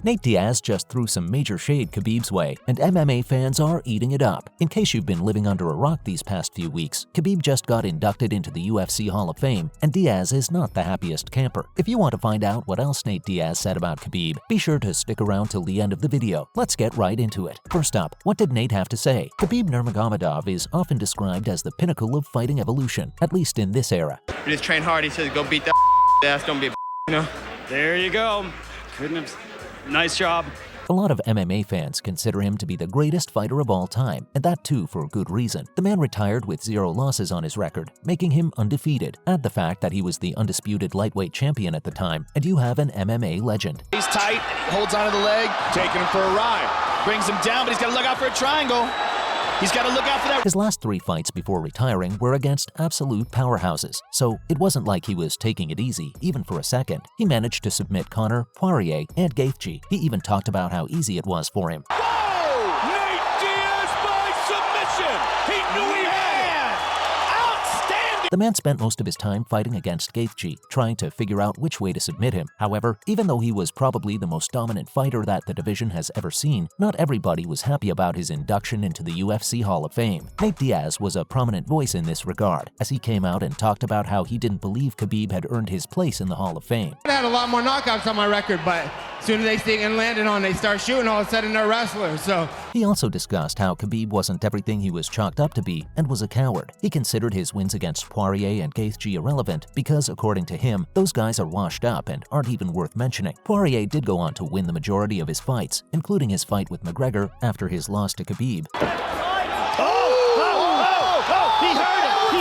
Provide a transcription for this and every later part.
Nate Diaz just threw some major shade Khabib's way, and MMA fans are eating it up. In case you've been living under a rock these past few weeks, Khabib just got inducted into the UFC Hall of Fame, and Diaz is not the happiest camper. If you want to find out what else Nate Diaz said about Khabib, be sure to stick around till the end of the video. Let's get right into it. First up, what did Nate have to say? Khabib Nurmagomedov is often described as the pinnacle of fighting evolution, at least in this era. You just train hard. He says, go beat that ass, don't be a you know? There you go. Couldn't have. Nice job. A lot of MMA fans consider him to be the greatest fighter of all time, and that too for good reason. The man retired with 0 losses on his record, making him undefeated. Add the fact that he was the undisputed lightweight champion at the time, and you have an MMA legend. He's tight, holds onto the leg, taking him for a ride. Brings him down, but he's got to look out for a triangle. He's got to look out for that. His last 3 fights before retiring were against absolute powerhouses, so it wasn't like he was taking it easy, even for a second. He managed to submit Conor, Poirier, and Gaethje. He even talked about how easy it was for him. Whoa! Nate Diaz by submission! He knew he had it! Outstanding! The man spent most of his time fighting against Gaethje, trying to figure out which way to submit him. However, even though he was probably the most dominant fighter that the division has ever seen, not everybody was happy about his induction into the UFC Hall of Fame. Nate Diaz was a prominent voice in this regard, as he came out and talked about how he didn't believe Khabib had earned his place in the Hall of Fame. I had a lot more knockouts on my record, but as soon as they see it landed on, they start shooting, all of a sudden they're wrestlers, so. He also discussed how Khabib wasn't everything he was chalked up to be and was a coward. He considered his wins against Poirier and Gaethje irrelevant because, according to him, those guys are washed up and aren't even worth mentioning. Poirier did go on to win the majority of his fights, including his fight with McGregor after his loss to Khabib. He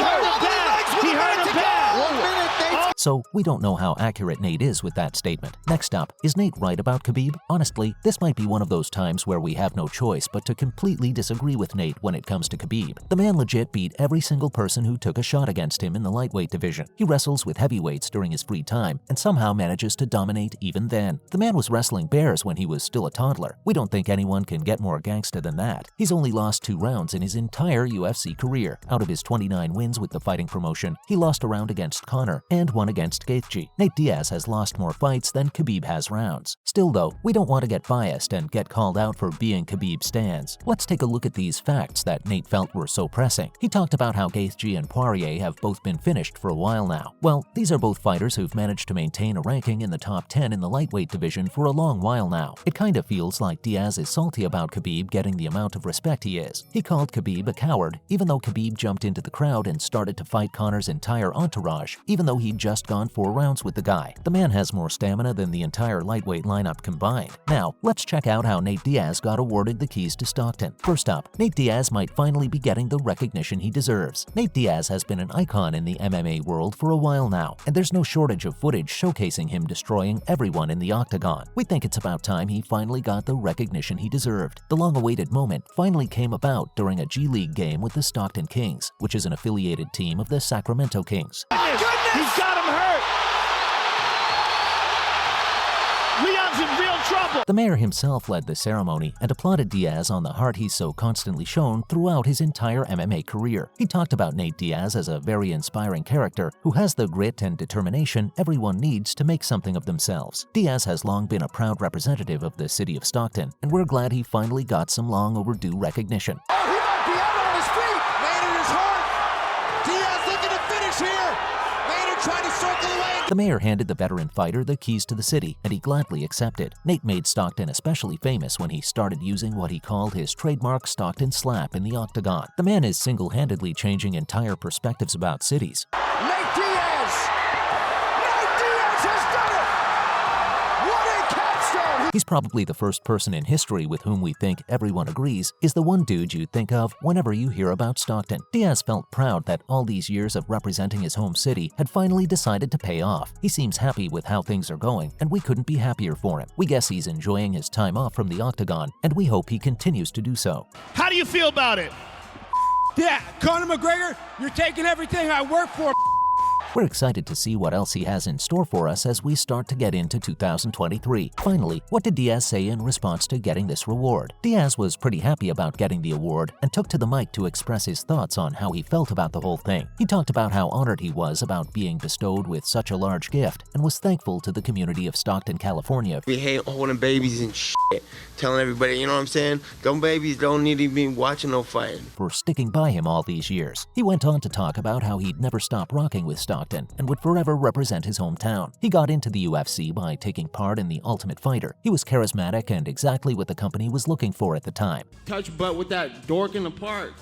heard him bad! He heard him bad! 1 minute, Nate! So, we don't know how accurate Nate is with that statement. Next up, is Nate right about Khabib? Honestly, this might be one of those times where we have no choice but to completely disagree with Nate when it comes to Khabib. The man legit beat every single person who took a shot against him in the lightweight division. He wrestles with heavyweights during his free time and somehow manages to dominate even then. The man was wrestling bears when he was still a toddler. We don't think anyone can get more gangsta than that. He's only lost 2 rounds in his entire UFC career. Out of his 29 wins with the fighting promotion, he lost a round against Conor and one against Gaethje. Nate Diaz has lost more fights than Khabib has rounds. Still though, we don't want to get biased and get called out for being Khabib stans. Let's take a look at these facts that Nate felt were so pressing. He talked about how Gaethje and Poirier have both been finished for a while now. Well, these are both fighters who've managed to maintain a ranking in the top 10 in the lightweight division for a long while now. It kind of feels like Diaz is salty about Khabib getting the amount of respect he is. He called Khabib a coward, even though Khabib jumped into the crowd and started to fight Conor's entire entourage, even though he'd just gone 4 rounds with the guy. The man has more stamina than the entire lightweight lineup combined. Now, let's check out how Nate Diaz got awarded the keys to Stockton. First up, Nate Diaz might finally be getting the recognition he deserves. Nate Diaz has been an icon in the MMA world for a while now, and there's no shortage of footage showcasing him destroying everyone in the octagon. We think it's about time he finally got the recognition he deserved. The long-awaited moment finally came about during a G League game with the Stockton Kings, which is an affiliated team of the Sacramento Kings. He's got him hurt! Leon's in real trouble! The mayor himself led the ceremony and applauded Diaz on the heart he's so constantly shown throughout his entire MMA career. He talked about Nate Diaz as a very inspiring character who has the grit and determination everyone needs to make something of themselves. Diaz has long been a proud representative of the city of Stockton, and we're glad he finally got some long overdue recognition. He might be out on his feet! Maynard is hurt! Diaz looking to finish here! Maynard trying to circle away! The mayor handed the veteran fighter the keys to the city, and he gladly accepted. Nate made Stockton especially famous when he started using what he called his trademark Stockton slap in the octagon. The man is single-handedly changing entire perspectives about cities. Nate Diaz! Nate Diaz has done it! What a capstone! He's probably the first person in history with whom we think everyone agrees is the one dude you'd think of whenever you hear about Stockton. Diaz felt proud that all these years of representing his home city had finally decided to pay off. He seems happy with how things are going, and we couldn't be happier for him. We guess he's enjoying his time off from the octagon, and we hope he continues to do so. How do you feel about it? Yeah, Conor McGregor, you're taking everything I work for. We're excited to see what else he has in store for us as we start to get into 2023. Finally, what did Diaz say in response to getting this reward? Diaz was pretty happy about getting the award and took to the mic to express his thoughts on how he felt about the whole thing. He talked about how honored he was about being bestowed with such a large gift and was thankful to the community of Stockton, California. We hate holding babies and shit, telling everybody, you know what I'm saying? Them babies don't need to be watching no fighting. For sticking by him all these years. He went on to talk about how he'd never stop rocking with Stockton and would forever represent his hometown. He got into the UFC by taking part in The Ultimate Fighter. He was charismatic and exactly what the company was looking for at the time. Touch butt with that dork in the park,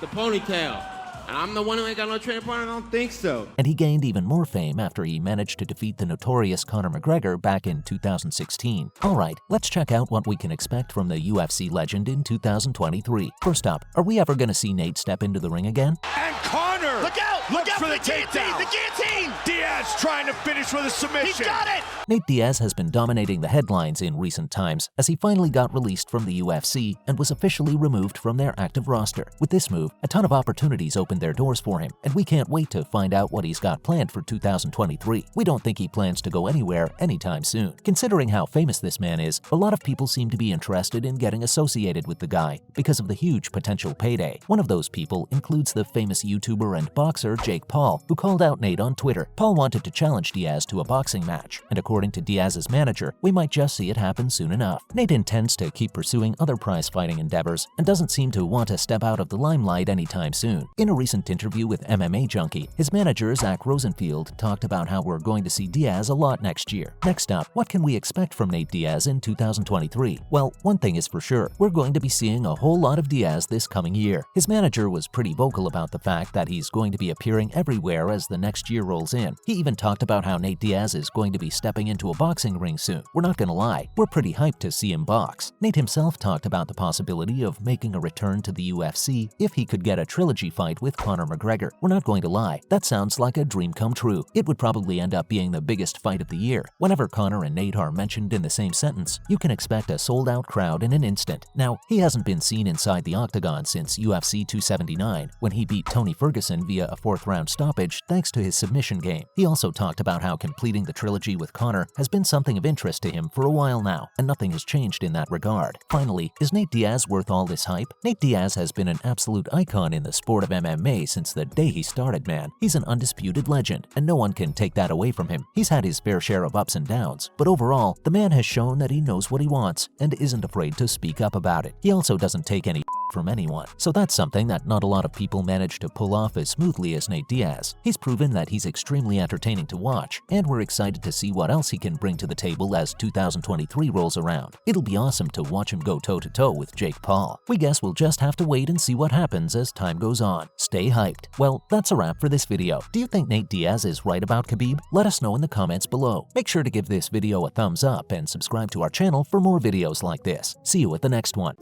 the ponytail. And I'm the one who ain't got no training partner? I don't think so. And he gained even more fame after he managed to defeat the notorious Conor McGregor back in 2016. Alright, let's check out what we can expect from the UFC legend in 2023. First up, are we ever gonna see Nate step into the ring again? And Conor! Look out! Look out for the guillotine! takedown! The guillotine! Diaz trying to finish with a submission. He got it! Nate Diaz has been dominating the headlines in recent times as he finally got released from the UFC and was officially removed from their active roster. With this move, a ton of opportunities opened their doors for him, and we can't wait to find out what he's got planned for 2023. We don't think he plans to go anywhere anytime soon. Considering how famous this man is, a lot of people seem to be interested in getting associated with the guy because of the huge potential payday. One of those people includes the famous YouTuber and boxer Jake Paul, who called out Nate on Twitter. Paul wanted to challenge Diaz to a boxing match, and according to Diaz's manager, we might just see it happen soon enough. Nate intends to keep pursuing other prize-fighting endeavors and doesn't seem to want to step out of the limelight anytime soon. In a recent interview with MMA Junkie, his manager Zach Rosenfield talked about how we're going to see Diaz a lot next year. Next up, what can we expect from Nate Diaz in 2023? Well, one thing is for sure, we're going to be seeing a whole lot of Diaz this coming year. His manager was pretty vocal about the fact that he's going to be appearing everywhere as the next year rolls in. He even talked about how Nate Diaz is going to be stepping into a boxing ring soon. We're not gonna lie, we're pretty hyped to see him box. Nate himself talked about the possibility of making a return to the UFC if he could get a trilogy fight with Conor McGregor. We're not going to lie, that sounds like a dream come true. It would probably end up being the biggest fight of the year. Whenever Conor and Nate are mentioned in the same sentence, you can expect a sold-out crowd in an instant. Now, he hasn't been seen inside the octagon since UFC 279, when he beat Tony Ferguson via a fourth-round stoppage thanks to his submission game. He also talked about how completing the trilogy with Conor has been something of interest to him for a while now, and nothing has changed in that regard. Finally, is Nate Diaz worth all this hype? Nate Diaz has been an absolute icon in the sport of MMA since the day he started, man. He's an undisputed legend, and no one can take that away from him. He's had his fair share of ups and downs, but overall, the man has shown that he knows what he wants and isn't afraid to speak up about it. He also doesn't take any from anyone, so that's something that not a lot of people manage to pull off as smoothly as Nate Diaz. He's proven that he's extremely entertaining to watch, and we're excited to see what else he can bring to the table as 2023 rolls around. It'll be awesome to watch him go toe-to-toe with Jake Paul. We guess we'll just have to wait and see what happens as time goes on. Stay hyped. Well, that's a wrap for this video. Do you think Nate Diaz is right about Khabib? Let us know in the comments below. Make sure to give this video a thumbs up and subscribe to our channel for more videos like this. See you at the next one.